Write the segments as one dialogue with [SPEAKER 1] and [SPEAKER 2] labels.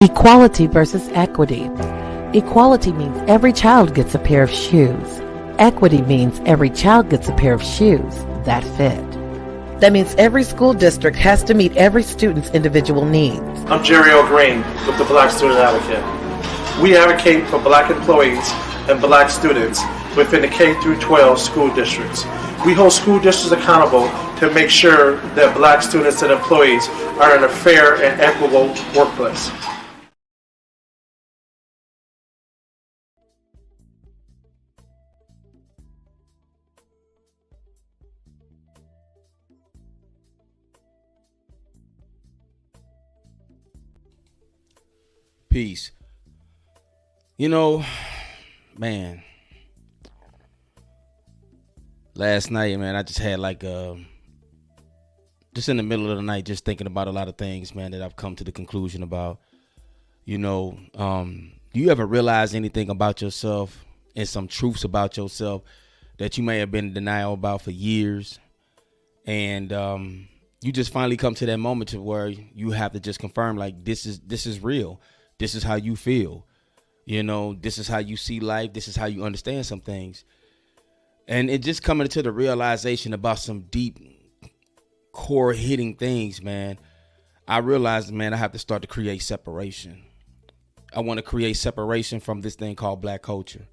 [SPEAKER 1] Equality versus equity. Equality means every child gets a pair of shoes. Equity means every child gets a pair of shoes that fit. That means every school district has to meet every student's individual needs.
[SPEAKER 2] I'm Jerry O'Green with the Black Student Advocate. We advocate for black employees and black students within the K-12 school districts. We hold school districts accountable to make sure that black students and employees are in a fair and equitable workplace.
[SPEAKER 3] Peace. You know, man, last night, man, I just had just in the middle of the night, just thinking about a lot of things, man, that I've come to the conclusion about. You know, do you ever realize anything about yourself and some truths about yourself that you may have been in denial about for years? And you just finally come to that moment to where you have to just confirm, like, this is real. This is how you feel. You know, this is how you see life. This is how you understand some things. And it just coming to the realization about some deep core hitting things, man. I realized, man, I have to start to create separation. I want to create separation from this thing called black culture.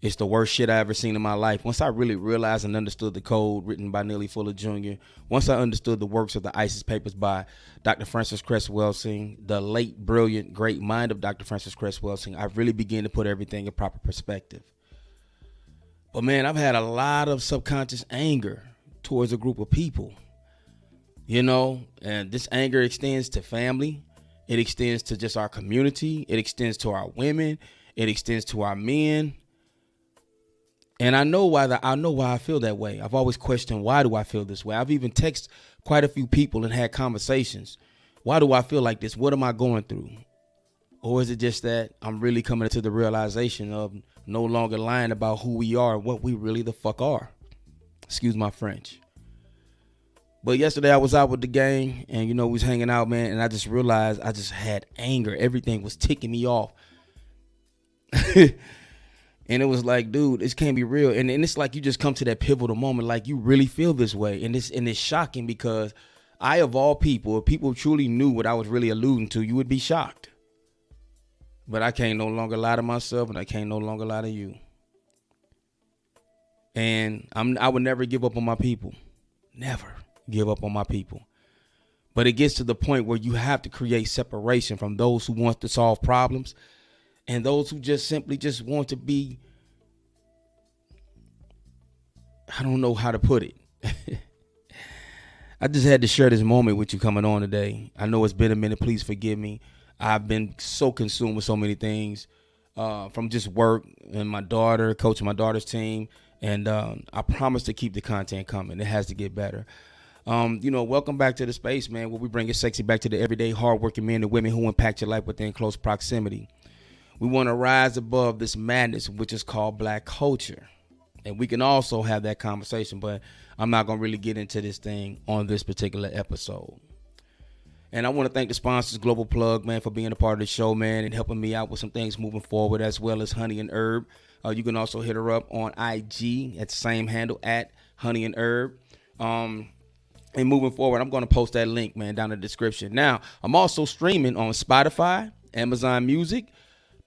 [SPEAKER 3] It's the worst shit I ever seen in my life. Once I really realized and understood the code written by Neely Fuller Jr., once I understood the works of the ISIS Papers by Dr. Francis Cress Welsing, the late, brilliant, great mind of Dr. Francis Cress Welsing, I really began to put everything in proper perspective. But man, I've had a lot of subconscious anger towards a group of people, you know, and this anger extends to family. It extends to just our community. It extends to our women. It extends to our men. And I know why I feel that way. I've always questioned, why do I feel this way? I've even texted quite a few people and had conversations. Why do I feel like this? What am I going through? Or is it just that I'm really coming to the realization of no longer lying about who we are and what we really the fuck are? Excuse my French. But yesterday I was out with the gang and, you know, we was hanging out, man. And I just realized I just had anger. Everything was ticking me off. And it was like, dude, this can't be real. And it's like you just come to that pivotal moment, like you really feel this way. And it's shocking because I, of all people, if people truly knew what I was really alluding to, you would be shocked. But I can't no longer lie to myself, and I can't no longer lie to you. And I would never give up on my people. Never give up on my people. But it gets to the point where you have to create separation from those who want to solve problems and those who just simply just want to be, I don't know how to put it. I just had to share this moment with you coming on today. I know it's been a minute. Please forgive me. I've been so consumed with so many things, from just work and my daughter, coaching my daughter's team. And I promise to keep the content coming. It has to get better. You know, welcome back to the space, man, where we bring it sexy back to the everyday hardworking men and women who impact your life within close proximity. We want to rise above this madness, which is called black culture. And we can also have that conversation, but I'm not going to really get into this thing on this particular episode. And I want to thank the sponsors, Global Plug, man, for being a part of the show, man, and helping me out with some things moving forward, as well as Honey and Herb. You can also hit her up on IG at the same handle, at Honey and Herb. And moving forward, I'm going to post that link, man, down in the description. Now, I'm also streaming on Spotify, Amazon Music,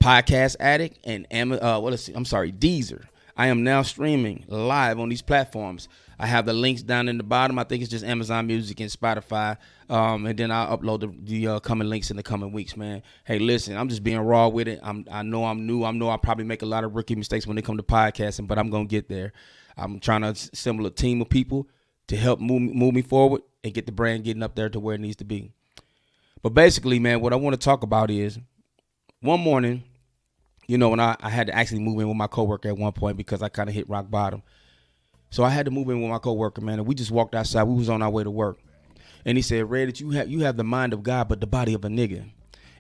[SPEAKER 3] Podcast Addict, and Deezer. I am now streaming live on these platforms. I have the links down in the bottom. I think it's just Amazon Music and Spotify. And then I'll upload the coming links in the coming weeks, man. Hey, listen, I'm just being raw with it. I know I'm new. I know I probably make a lot of rookie mistakes when it come to podcasting, but I'm going to get there. I'm trying to assemble a team of people to help move me forward and get the brand getting up there to where it needs to be. But basically, man, what I want to talk about is one morning, you know, when I had to actually move in with my coworker at one point because I kind of hit rock bottom. So I had to move in with my coworker, man, and we just walked outside. We was on our way to work. And he said, Red, that you have the mind of God, but the body of a nigga.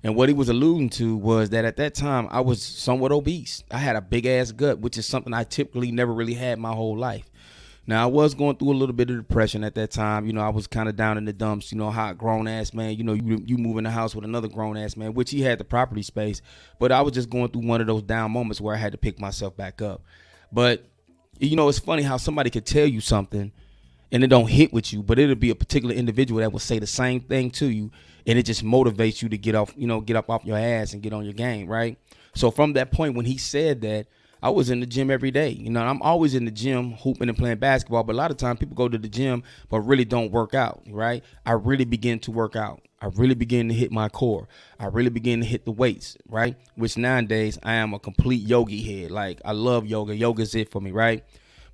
[SPEAKER 3] And what he was alluding to was that at that time, I was somewhat obese. I had a big ass gut, which is something I typically never really had my whole life. Now, I was going through a little bit of depression at that time. You know, I was kind of down in the dumps, you know, hot grown-ass man. You know, you move in the house with another grown-ass man, which he had the property space. But I was just going through one of those down moments where I had to pick myself back up. But, you know, it's funny how somebody could tell you something and it don't hit with you, but it'll be a particular individual that will say the same thing to you, and it just motivates you to get off your ass and get on your game, right? So from that point when he said that, I was in the gym every day. You know, I'm always in the gym hooping and playing basketball, but a lot of times people go to the gym but really don't work out, right? I really begin to work out. I really begin to hit my core. I really begin to hit the weights, right? Which nowadays I am a complete yogi head. Like, I love yoga. Yoga's it for me, right?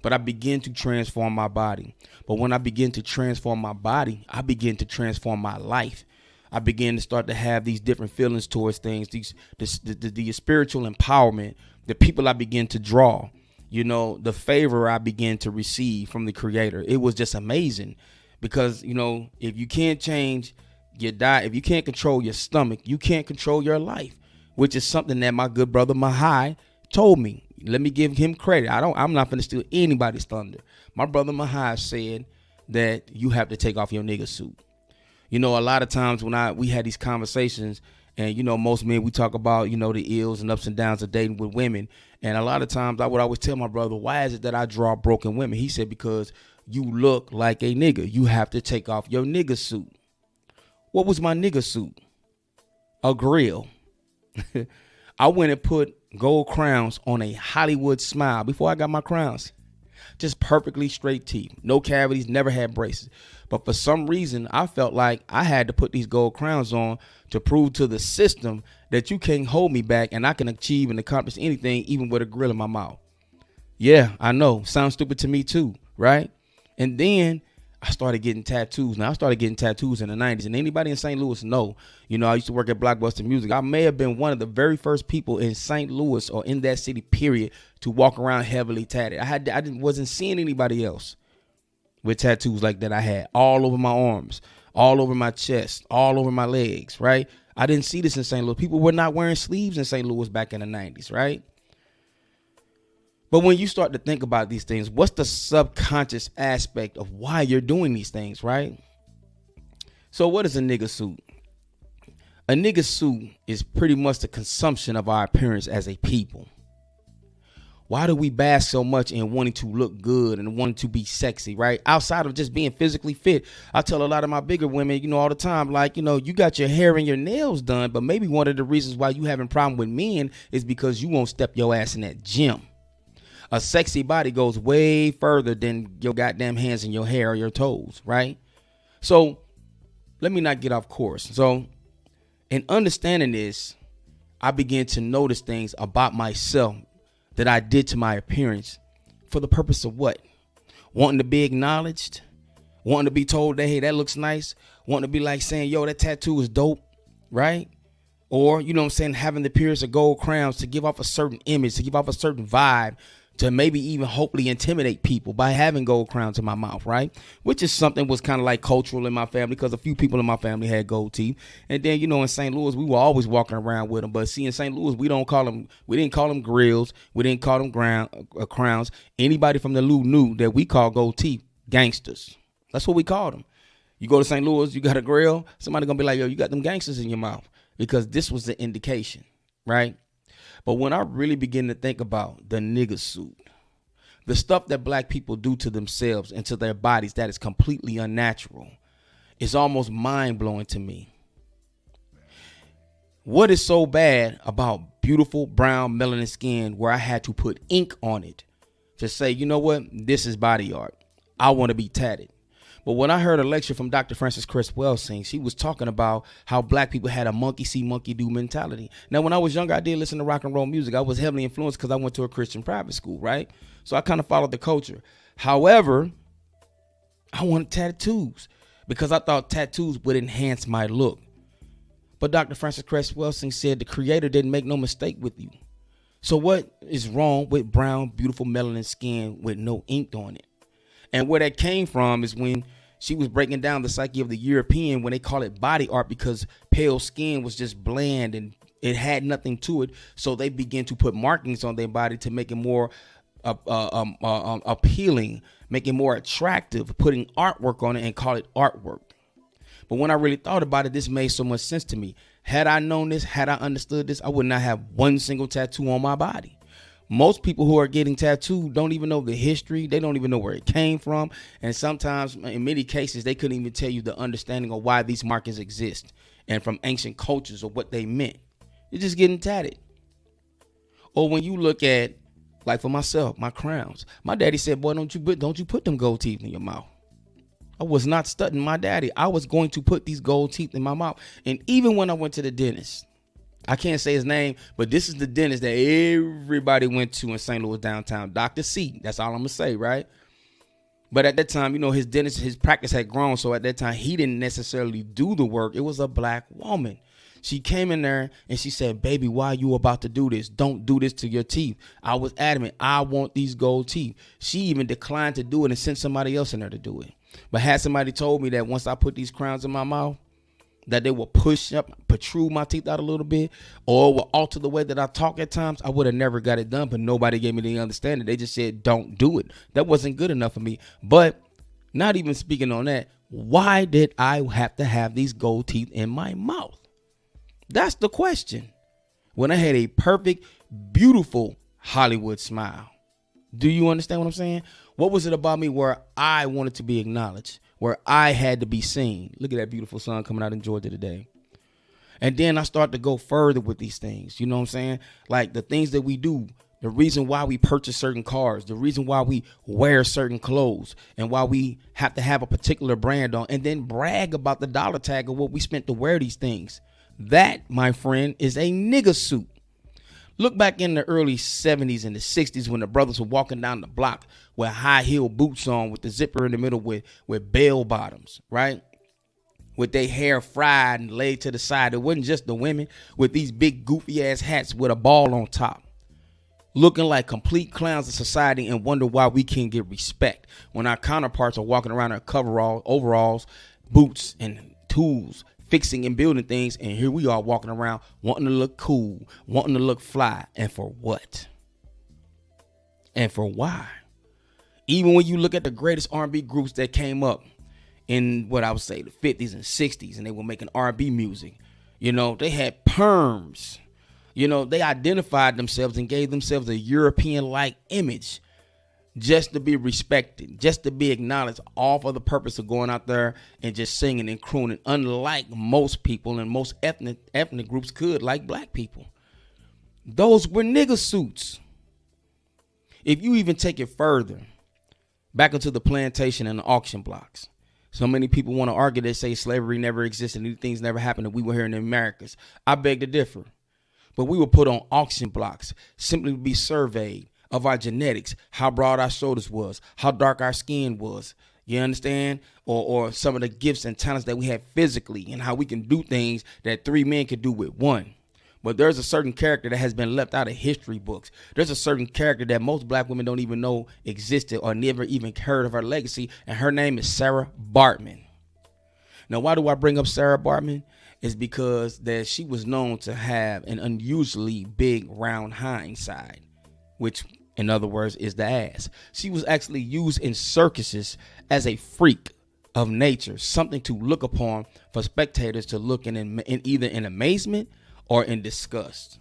[SPEAKER 3] But I begin to transform my body. But when I begin to transform my body, I begin to transform my life. I begin to start to have these different feelings towards things, the spiritual empowerment, the people I begin to draw, you know, the favor I begin to receive from the Creator. It was just amazing because, you know, if you can't change your diet, if you can't control your stomach, you can't control your life, which is something that my good brother Mahai told me. Let me give him credit. I'm not going to steal anybody's thunder. My brother Mahai said that you have to take off your nigga suit. You know, a lot of times when we had these conversations, and, you know, most men, we talk about, you know, the ills and ups and downs of dating with women. And a lot of times I would always tell my brother, why is it that I draw broken women? He said, because you look like a nigga. You have to take off your nigga suit. What was my nigga suit? A grill. I went and put gold crowns on a Hollywood smile before I got my crowns. Just perfectly straight teeth, no cavities, never had braces. But for some reason, I felt like I had to put these gold crowns on to prove to the system that you can't hold me back and I can achieve and accomplish anything, even with a grill in my mouth. Yeah, I know. Sounds stupid to me too, right? And then I started getting tattoos. Now, I started getting tattoos in the 90s. And anybody in St. Louis know, you know, I used to work at Blockbuster Music. I may have been one of the very first people in St. Louis or in that city, period, to walk around heavily tatted. Wasn't seeing anybody else with tattoos like that. I had all over my arms, all over my chest, all over my legs, right? I didn't see this in St. Louis. People were not wearing sleeves in St. Louis back in the 90s, right? But when you start to think about these things, what's the subconscious aspect of why you're doing these things, right? So what is a nigga suit? A nigga suit is pretty much the consumption of our appearance as a people. Why do we bask so much in wanting to look good and wanting to be sexy, right? Outside of just being physically fit. I tell a lot of my bigger women, you know, all the time, like, you know, you got your hair and your nails done, but maybe one of the reasons why you having a problem with men is because you won't step your ass in that gym. A sexy body goes way further than your goddamn hands and your hair or your toes, right? So let me not get off course. So in understanding this, I began to notice things about myself that I did to my appearance for the purpose of what? Wanting to be acknowledged, wanting to be told that, hey, that looks nice, wanting to be like saying, yo, that tattoo is dope, right? Or, you know what I'm saying, having the appearance of gold crowns to give off a certain image, to give off a certain vibe, to maybe even hopefully intimidate people by having gold crowns in my mouth, right? Which is something was kind of like cultural in my family because a few people in my family had gold teeth. And then, you know, in St. Louis, we were always walking around with them. But see, in St. Louis, we didn't call them grills. We didn't call them crowns. Anybody from the Lou knew that we call gold teeth gangsters. That's what we called them. You go to St. Louis, you got a grill. Somebody going to be like, yo, you got them gangsters in your mouth, because this was the indication, right? But when I really begin to think about the nigga suit, the stuff that black people do to themselves and to their bodies that is completely unnatural, is almost mind-blowing to me. What is so bad about beautiful brown melanin skin where I had to put ink on it to say, you know what, this is body art. I want to be tatted. But when I heard a lecture from Dr. Frances Cress Welsing, she was talking about how black people had a monkey see, monkey do mentality. Now, when I was younger, I did listen to rock and roll music. I was heavily influenced because I went to a Christian private school, right? So I kind of followed the culture. However, I wanted tattoos because I thought tattoos would enhance my look. But Dr. Frances Cress Welsing said the Creator didn't make no mistake with you. So what is wrong with brown, beautiful melanin skin with no ink on it? And where that came from is when she was breaking down the psyche of the European when they call it body art, because pale skin was just bland and it had nothing to it. So they began to put markings on their body to make it more appealing, make it more attractive, putting artwork on it and call it artwork. But when I really thought about it, this made so much sense to me. Had I known this, had I understood this, I would not have one single tattoo on my body. Most people who are getting tattooed don't even know the history. They don't even know where it came from. And sometimes, in many cases, they couldn't even tell you the understanding of why these markings exist and from ancient cultures or what they meant. You're just getting tatted. Or when you look at, like for myself, my crowns. My daddy said, boy, don't you put them gold teeth in your mouth. I was not studying my daddy. I was going to put these gold teeth in my mouth. And even when I went to the dentist, I can't say his name, but this is the dentist that everybody went to in St. Louis downtown, Dr. C. That's all I'm going to say, right? But at that time, his practice had grown. So at that time, he didn't necessarily do the work. It was a black woman. She came in there and she said, baby, why are you about to do this? Don't do this to your teeth. I was adamant. I want these gold teeth. She even declined to do it and sent somebody else in there to do it. But had somebody told me that once I put these crowns in my mouth, that they will protrude my teeth out a little bit, or will alter the way that I talk at times, I would have never got it done. But nobody gave me the understanding. They just said, don't do it. That wasn't good enough for me. But not even speaking on that, why did I have to have these gold teeth in my mouth? That's the question. When I had a perfect, beautiful Hollywood smile. Do you understand what I'm saying? What was it about me where I wanted to be acknowledged, where I had to be seen? Look at that beautiful sun coming out in Georgia today. And then I start to go further with these things. You know what I'm saying? Like the things that we do, the reason why we purchase certain cars, the reason why we wear certain clothes, and why we have to have a particular brand on, and then brag about the dollar tag of what we spent to wear these things. That, my friend, is a nigga suit. Look back in the early 70s and the 60s when the brothers were walking down the block with high heel boots on with the zipper in the middle with bell bottoms, right? With their hair fried and laid to the side. It wasn't just the women with these big goofy ass hats with a ball on top. Looking like complete clowns of society and wonder why we can't get respect when our counterparts are walking around in overalls, boots, and tools, fixing and building things, and here we are walking around wanting to look cool, wanting to look fly, and for what? And for why? Even when you look at the greatest R&B groups that came up in what I would say the 50s and 60s, and they were making R&B music, they had perms. They identified themselves and gave themselves a European-like image just to be respected, just to be acknowledged, all for the purpose of going out there and just singing and crooning, unlike most people and most ethnic groups could, like black people. Those were nigga suits. If you even take it further, back into the plantation and the auction blocks, so many people want to argue, they say slavery never existed, these things never happened, and we were here in the Americas. I beg to differ. But we were put on auction blocks simply to be surveyed of our genetics, how broad our shoulders was, how dark our skin was. You understand? Or some of the gifts and talents that we have physically, and how we can do things that 3 men could do with 1. But there's a certain character that has been left out of history books. There's a certain character that most black women don't even know existed or never even heard of her legacy, and her name is Sarah Bartman. Now, why do I bring up Sarah Bartman? Is because that she was known to have an unusually big round hind side, which in other words is the ass. She was actually used in circuses as a freak of nature, something to look upon for spectators to look in either in amazement or in disgust.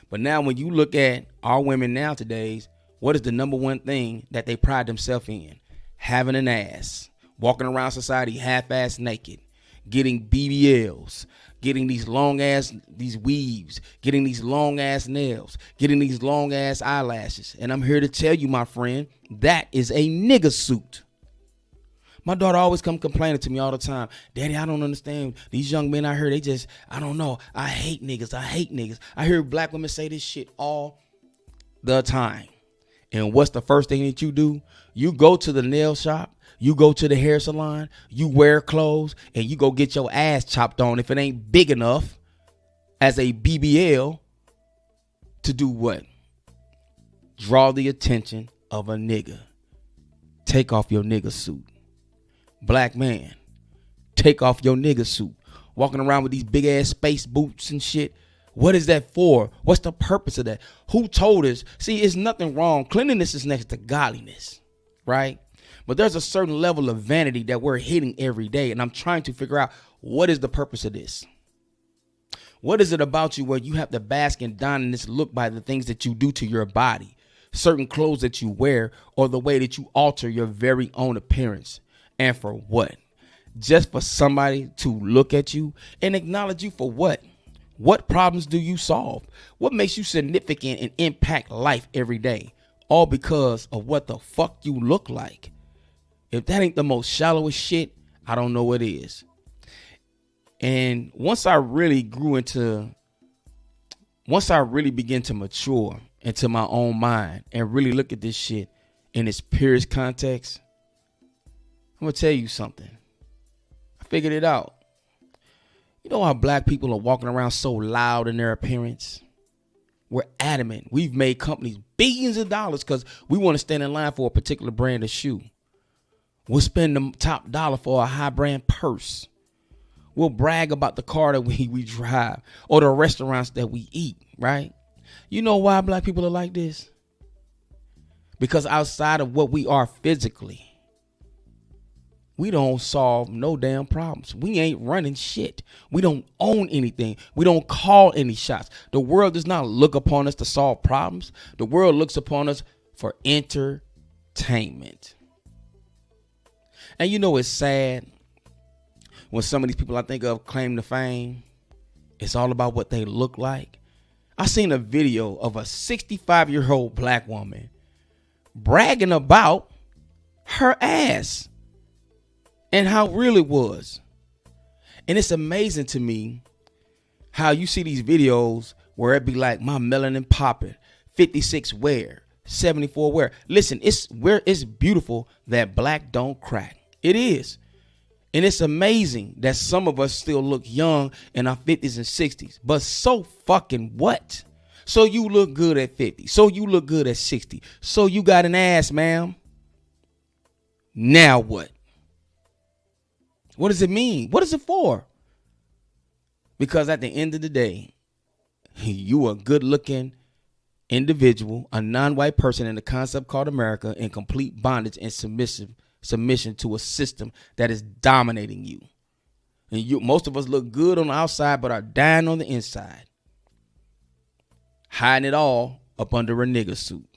[SPEAKER 3] But now when you look at our women nowadays, what is the number one thing that they pride themselves in? Having an ass, walking around society half-ass naked, getting BBLs, getting these these weaves, getting these long ass nails, getting these long ass eyelashes. And I'm here to tell you, my friend, that is a nigga suit. My daughter always come complaining to me all the time. Daddy, I don't understand. These young men out here, I don't know. I hate niggas. I hear black women say this shit all the time. And what's the first thing that you do? You go to the nail shop. You go to the hair salon, you wear clothes, and you go get your ass chopped on if it ain't big enough as a BBL to do what? Draw the attention of a nigga. Take off your nigga suit. Black man, take off your nigga suit. Walking around with these big ass space boots and shit What is that for? What's the purpose of that? Who told us? See, it's nothing wrong. Cleanliness is next to godliness, right? But there's a certain level of vanity that we're hitting every day. And I'm trying to figure out, what is the purpose of this? What is it about you where you have to bask and dine in this look by the things that you do to your body, certain clothes that you wear, or the way that you alter your very own appearance? And for what? Just for somebody to look at you and acknowledge you for what? What problems do you solve? What makes you significant and impact life every day? All because of what the fuck you look like. If that ain't the most shallowest shit, I don't know what is. And once I really began to mature into my own mind and really look at this shit in its purest context, I'm going to tell you something. I figured it out. You know how black people are walking around so loud in their appearance? We're adamant. We've made companies billions of dollars because we want to stand in line for a particular brand of shoe. We'll spend the top dollar for a high brand purse. We'll brag about the car that we drive or the restaurants that we eat, right? You know why black people are like this? Because outside of what we are physically, we don't solve no damn problems. We ain't running shit. We don't own anything. We don't call any shots. The world does not look upon us to solve problems. The world looks upon us for entertainment. And you know it's sad when some of these people I think of claim the fame. It's all about what they look like. I seen a video of a 65-year-old black woman bragging about her ass and how real it was. And it's amazing to me how you see these videos where it be like, my melanin popping, 56 wear, 74 wear. Listen, it's beautiful that black don't crack. It is. And it's amazing that some of us still look young in our 50s and 60s. But so fucking what? So you look good at 50. So you look good at 60. So you got an ass, ma'am. Now what? What does it mean? What is it for? Because at the end of the day, you a good looking individual, a non-white person in the concept called America, in complete bondage and submission to a system that is dominating you. And most of us look good on the outside, but are dying on the inside. Hiding it all up under a nigga suit.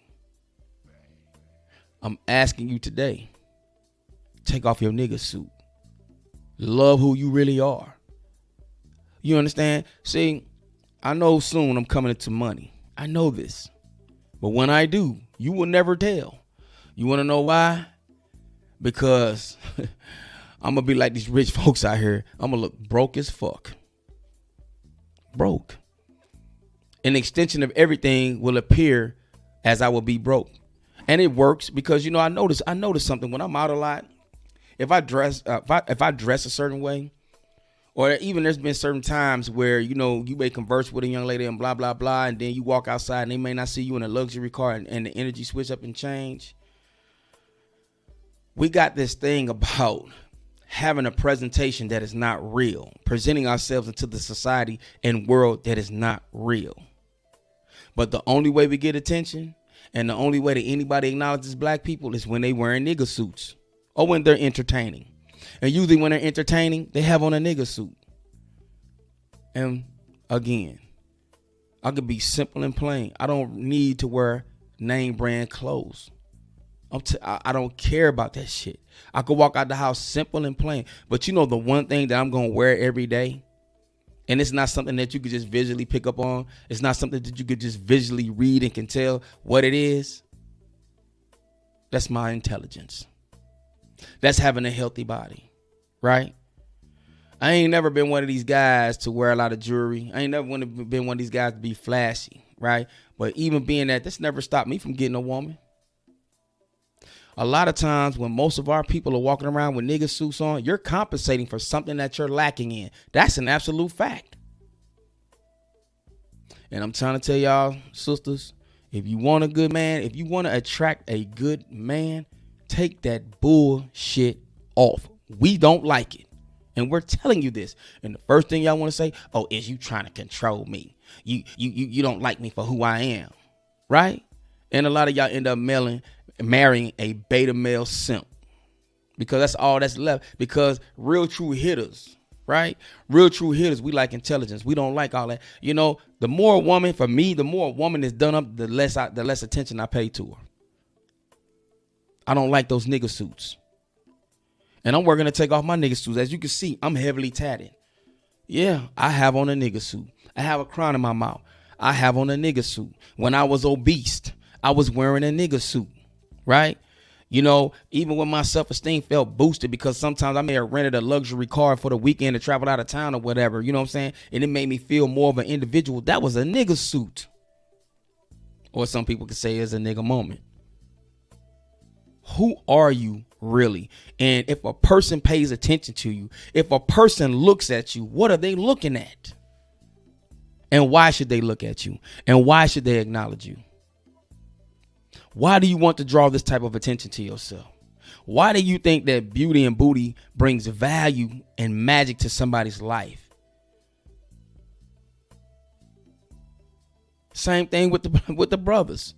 [SPEAKER 3] I'm asking you today, take off your nigga suit. Love who you really are. You understand? See, I know soon I'm coming into money. I know this. But when I do, you will never tell. You want to know why? Because I'm going to be like these rich folks out here. I'm going to look broke as fuck. Broke. An extension of everything will appear as I will be broke. And it works because, you know, I notice something when I'm out a lot. If I dress a certain way, or even there's been certain times where, you know, you may converse with a young lady and blah, blah, blah, and then you walk outside and they may not see you in a luxury car and the energy switch up and change. We got this thing about having a presentation that is not real, presenting ourselves into the society and world that is not real. But the only way we get attention and the only way that anybody acknowledges black people is when they wearing nigga suits. Or when they're entertaining. And usually when they're entertaining, they have on a nigga suit. And again, I could be simple and plain. I don't need to wear name brand clothes. I don't care about that shit. I could walk out the house simple and plain. But you know the one thing that I'm going to wear every day? And it's not something that you could just visually pick up on. It's not something that you could just visually read and can tell what it is. That's my intelligence. That's having a healthy body, right? I ain't never been one of these guys to wear a lot of jewelry. I ain't never been one of these guys to be flashy, right? But even being that, this never stopped me from getting a woman. A lot of times when most of our people are walking around with nigga suits on, you're compensating for something that you're lacking in. That's an absolute fact. And I'm trying to tell y'all, sisters, if you want a good man, if you want to attract a good man, take that bullshit off. We don't like it. And we're telling you this. And the first thing y'all want to say, oh, is you trying to control me. You don't like me for who I am. Right? And a lot of y'all end up marrying a beta male simp. Because that's all that's left. Because real true hitters, right? Real true hitters, we like intelligence. We don't like all that. You know, the more a woman, for me, the more a woman is done up, the less attention I pay to her. I don't like those nigga suits. And I'm working to take off my nigga suits. As you can see, I'm heavily tatted. Yeah, I have on a nigga suit. I have a crown in my mouth. I have on a nigga suit. When I was obese, I was wearing a nigga suit, right? You know, even when my self-esteem felt boosted because sometimes I may have rented a luxury car for the weekend to travel out of town or whatever, you know what I'm saying? And it made me feel more of an individual. That was a nigga suit. Or some people could say it's a nigga moment. Who are you really? And if a person pays attention to you, if a person looks at you, what are they looking at? And why should they look at you? And why should they acknowledge you? Why do you want to draw this type of attention to yourself? Why do you think that beauty and booty brings value and magic to somebody's life? Same thing with the brothers.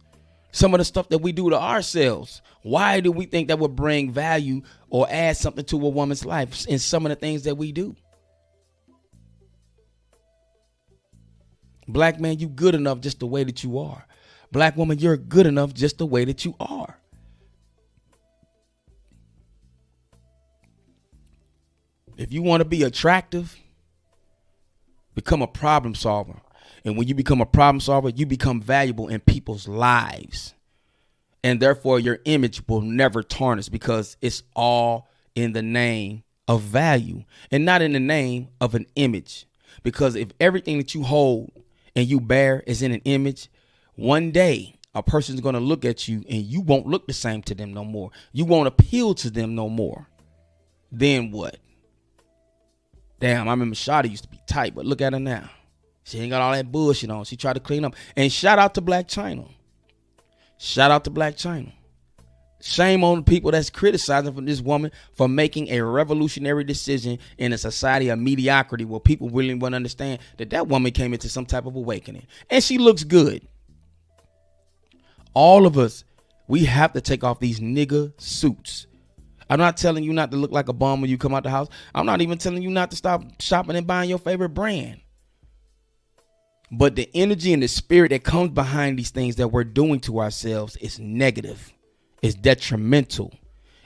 [SPEAKER 3] Some of the stuff that we do to ourselves. Why do we think that would bring value or add something to a woman's life in some of the things that we do? Black man, you good enough just the way that you are. Black woman, you're good enough just the way that you are. If you want to be attractive, become a problem solver. And when you become a problem solver, you become valuable in people's lives. And therefore, your image will never tarnish because it's all in the name of value and not in the name of an image. Because if everything that you hold and you bear is in an image, one day a person's going to look at you and you won't look the same to them no more. You won't appeal to them no more. Then what? Damn, I remember Shawty used to be tight, but look at her now. She ain't got all that bullshit on. She tried to clean up. And shout out to Black China. Shout out to Black China. Shame on the people that's criticizing for this woman for making a revolutionary decision in a society of mediocrity where people really wouldn't understand that woman came into some type of awakening. And she looks good. All of us, we have to take off these nigga suits. I'm not telling you not to look like a bum when you come out the house. I'm not even telling you not to stop shopping and buying your favorite brand. But the energy and the spirit that comes behind these things that we're doing to ourselves is negative. It's detrimental.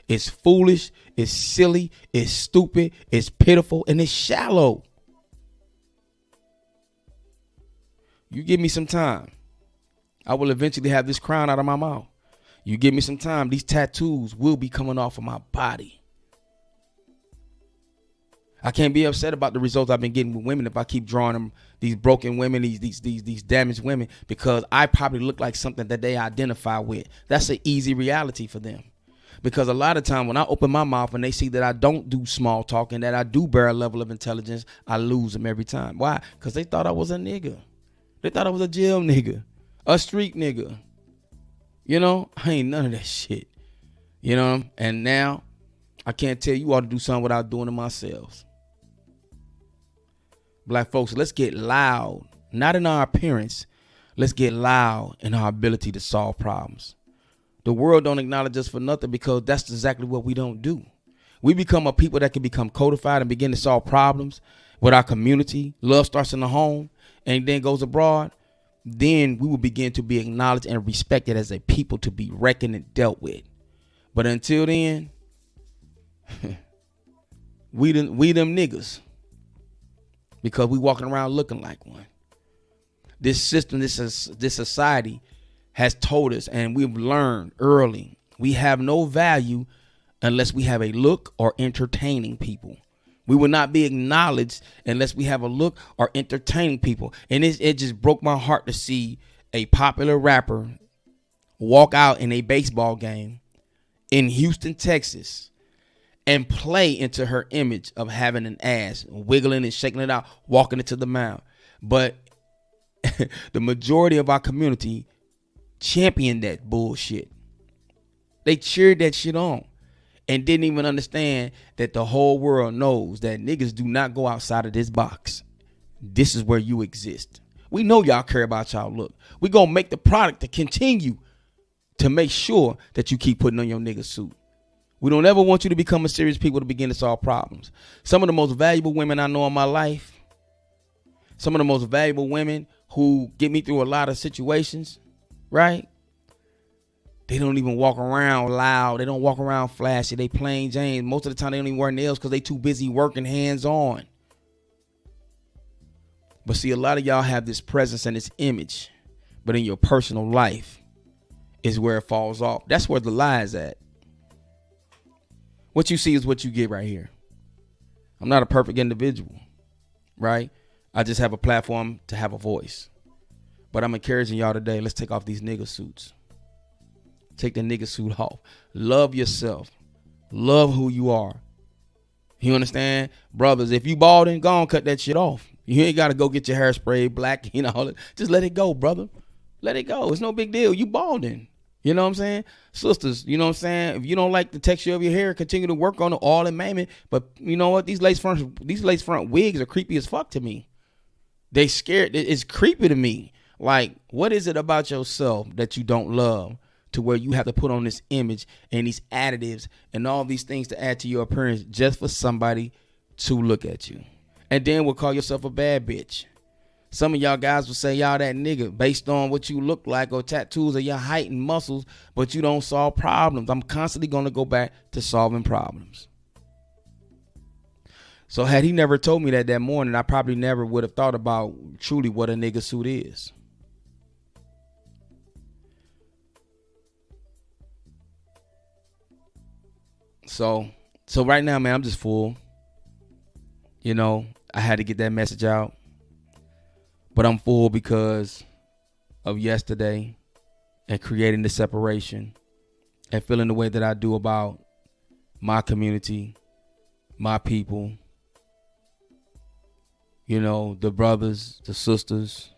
[SPEAKER 3] It's foolish. It's silly. It's stupid. It's pitiful. And it's shallow. You give me some time, I will eventually have this crown out of my mouth. You give me some time, these tattoos will be coming off of my body. I can't be upset about the results I've been getting with women if I keep drawing them, these broken women, these damaged women, because I probably look like something that they identify with. That's an easy reality for them. Because a lot of time when I open my mouth and they see that I don't do small talk and that I do bear a level of intelligence, I lose them every time. Why? Because they thought I was a nigga. They thought I was a jail nigga, a street nigga. You know, I ain't none of that shit. You know, and now I can't tell you all to do something without doing it myself. Black folks, let's get loud, not in our appearance. Let's get loud in our ability to solve problems. The world don't acknowledge us for nothing because that's exactly what we don't do. We become a people that can become codified and begin to solve problems with our community. Love starts in the home and then goes abroad. Then we will begin to be acknowledged and respected as a people to be reckoned and dealt with. But until then, we them niggas, because we walking around looking like one. This system, this society has told us, and we've learned early, we have no value unless we have a look or entertaining people. We will not be acknowledged unless we have a look or entertaining people. And it just broke my heart to see a popular rapper walk out in a baseball game in Houston, Texas, and play into her image of having an ass, wiggling and shaking it out, walking into the mound. But the majority of our community championed that bullshit. They cheered that shit on. and didn't even understand that the whole world knows that niggas do not go outside of this box. This is where you exist. We know y'all care about y'all look. We gonna make the product to continue to make sure that you keep putting on your nigga suit. We don't ever want you to become a serious people to begin to solve problems. Some of the most valuable women I know in my life, some of the most valuable women who get me through a lot of situations, right? They don't even walk around loud. They don't walk around flashy. They plain Jane. Most of the time they don't even wear nails because they too busy working hands on. But see, a lot of y'all have this presence and this image, but in your personal life is where it falls off. That's where the lie is at. What you see is what you get right here. I'm not a perfect individual, right? I just have a platform to have a voice. But I'm encouraging y'all today, let's take off these nigga suits. Take the nigga suit off. Love yourself. Love who you are. You understand? Brothers, if you balding, go on, cut that shit off. You ain't got to go get your hair sprayed black, you know. Just let it go, brother. Let it go. It's no big deal. You balding. You know what I'm saying? Sisters, you know what I'm saying? If you don't like the texture of your hair, continue to work on it all and maim it. But you know what? These lace front wigs are creepy as fuck to me. They scared. It's creepy to me. Like, what is it about yourself that you don't love to where you have to put on this image and these additives and all these things to add to your appearance just for somebody to look at you? And then we'll call yourself a bad bitch. Some of y'all guys will say y'all that nigga based on what you look like or tattoos or your height and muscles, but you don't solve problems. I'm constantly going to go back to solving problems. So had he never told me that morning, I probably never would have thought about truly what a nigga suit is. So right now, man, I'm just full. You know, I had to get that message out. But I'm full because of yesterday and creating the separation and feeling the way that I do about my community, my people, you know, the brothers, the sisters,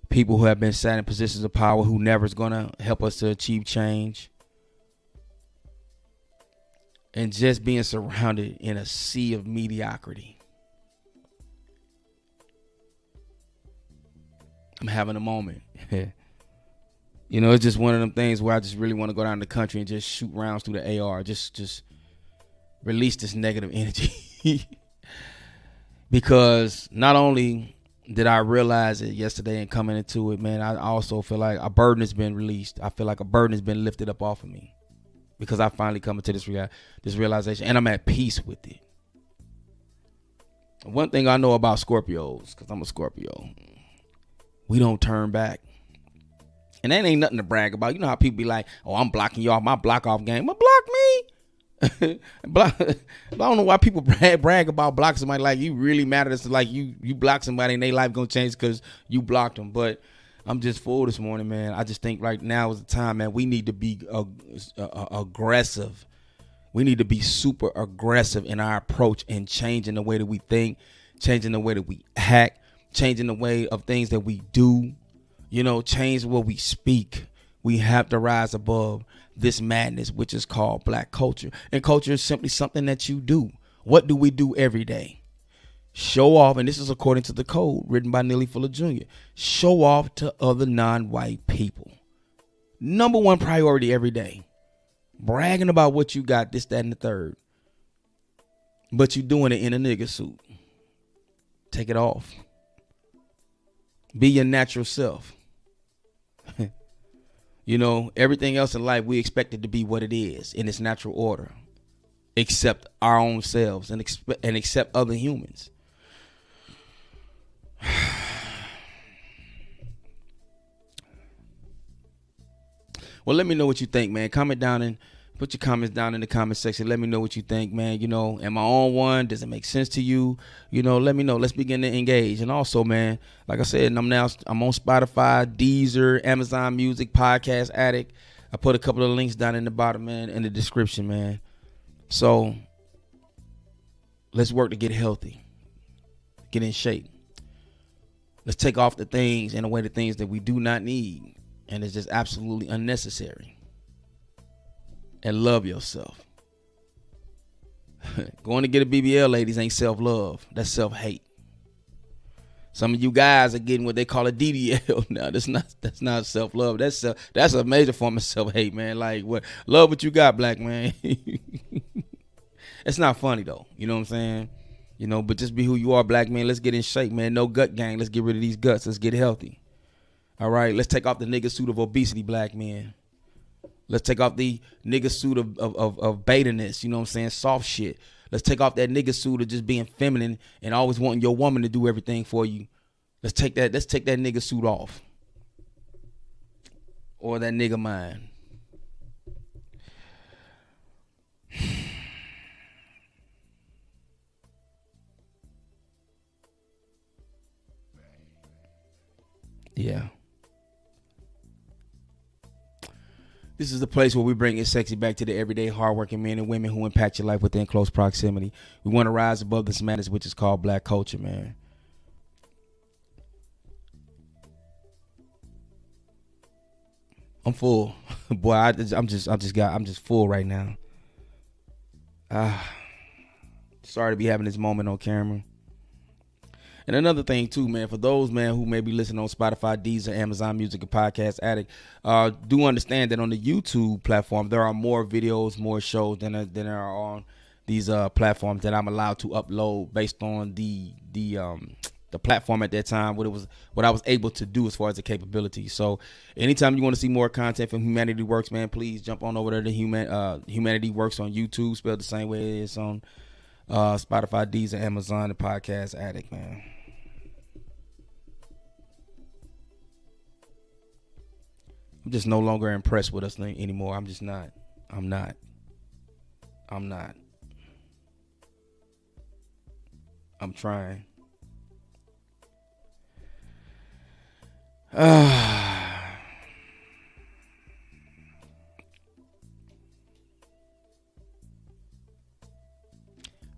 [SPEAKER 3] people who have been sat in positions of power who never is going to help us to achieve change. And just being surrounded in a sea of mediocrity. I'm having a moment. You know, it's just one of them things where I just really want to go down the country and just shoot rounds through the AR. Just release this negative energy. Because not only did I realize it yesterday and coming into it, man, I also feel like a burden has been released. I feel like a burden has been lifted up off of me. Because I finally come into this realization, and I'm at peace with it. One thing I know about Scorpios, because I'm a Scorpio, we don't turn back. And that ain't nothing to brag about. You know how people be like, oh, I'm blocking you off my block off game. Well, block me. I don't know why people brag about blocking somebody like you really matter. It's like you block somebody and their life gonna change because you blocked them. But I'm just full this morning, man. I just think right now is the time, man. We need to be aggressive. We need to be super aggressive in our approach and changing the way that we think, changing the way that we act, changing the way of things that we do, you know, change what we speak. We have to rise above this madness, which is called black culture. And culture is simply something that you do. What do we do every day? Show off, and this is according to the code written by Neely Fuller Jr. Show off to other non-white people. Number one priority every day. Bragging about what you got, this, that, and the third. But you doing it in a nigga suit. Take it off. Be your natural self. You know, everything else in life, we expect it to be what it is in its natural order. Except our own selves and accept other humans. Well, let me know what you think, man. Comment down and put your comments down in the comment section. Let me know what you think, man. You know, am I on one? Does it make sense to you? You know, let me know. Let's begin to engage. And also, man, like I said, I'm on Spotify, Deezer, Amazon Music, Podcast Addict. I put a couple of links down in the bottom, man, in the description, man. So let's work to get healthy, get in shape. Let's take off the things and away the things that we do not need and it's just absolutely unnecessary. and love yourself. Going to get a BBL, ladies, ain't self-love. That's self-hate. Some of you guys are getting what they call a DDL now. That's not self-love. That's a major form of self-hate, man. Like, what? Love what you got, black man. It's not funny though. You know what I'm saying? You know, but just be who you are, black man. Let's get in shape, man. No gut gang. Let's get rid of these guts. Let's get healthy. All right. Let's take off the nigga suit of obesity, black men. Let's take off the nigga suit of beta-ness. You know what I'm saying? Soft shit. Let's take off that nigga suit of just being feminine and always wanting your woman to do everything for you. Let's take that nigga suit off. Or that nigga mind. Yeah. This is the place where we bring it sexy back to the everyday hardworking men and women who impact your life within close proximity. We want to rise above this madness, which is called black culture, man. I'm full, boy. I'm just full right now. Sorry to be having this moment on camera. And another thing too, man, for those, man, who may be listening on Spotify, Deezer, Amazon Music, and Podcast Addict, do understand that on the YouTube platform, there are more videos, more shows than there are on these platforms that I'm allowed to upload based on the platform at that time, what I was able to do as far as the capability. So anytime you want to see more content from Humanity Works, man, please jump on over there to Humanity Works on YouTube, spelled the same way it's on Spotify, Deezer, Amazon, and Podcast Addict, man. I'm just no longer impressed with us anymore. I'm just not. I'm not. I'm trying.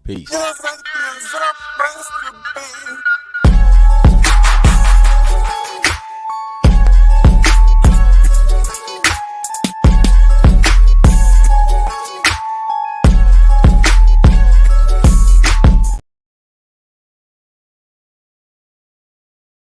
[SPEAKER 3] Peace.